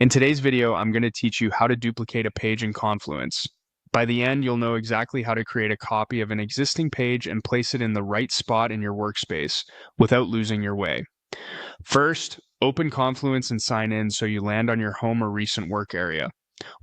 In today's video, I'm going to teach you how to duplicate a page in Confluence. By the end, you'll know exactly how to create a copy of an existing page and place it in the right spot in your workspace without losing your way. First, open Confluence and sign in so you land on your home or recent work area.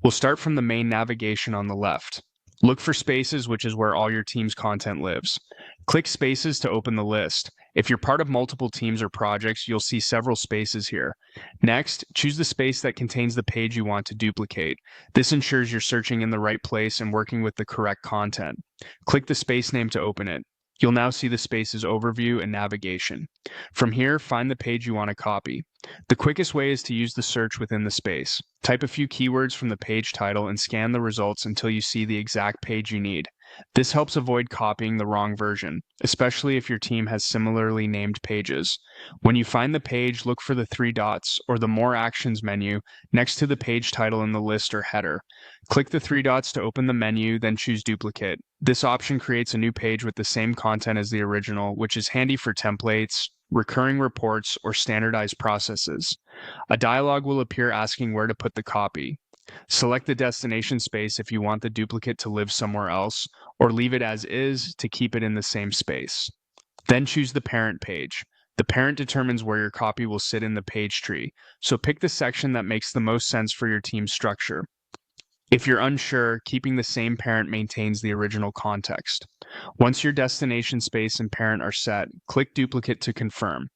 We'll start from the main navigation on the left. Look for Spaces, which is where all your team's content lives. Click Spaces to open the list. If you're part of multiple teams or projects, you'll see several spaces here. Next, choose the space that contains the page you want to duplicate. This ensures you're searching in the right place and working with the correct content. Click the space name to open it. You'll now see the space's overview and navigation. From here, find the page you want to copy. The quickest way is to use the search within the space. Type a few keywords from the page title and scan the results until you see the exact page you need. This helps avoid copying the wrong version, especially if your team has similarly named pages. When you find the page, look for the three dots or the More Actions menu next to the page title in the list or header. Click the three dots to open the menu, then choose Duplicate. This option creates a new page with the same content as the original, which is handy for templates, recurring reports, or standardized processes. A dialog will appear asking where to put the copy. Select the destination space if you want the duplicate to live somewhere else, or leave it as is to keep it in the same space. Then choose the parent page. The parent determines where your copy will sit in the page tree, so pick the section that makes the most sense for your team's structure. If you're unsure, keeping the same parent maintains the original context. Once your destination space and parent are set, click Duplicate to confirm.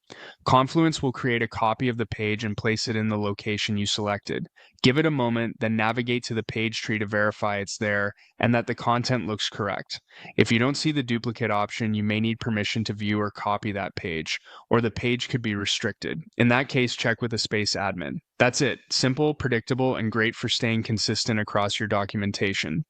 Confluence will create a copy of the page and place it in the location you selected. Give it a moment, then navigate to the page tree to verify it's there and that the content looks correct. If you don't see the duplicate option, you may need permission to view or copy that page, or the page could be restricted. In that case, check with a space admin. That's it. Simple, predictable, and great for staying consistent across your documentation.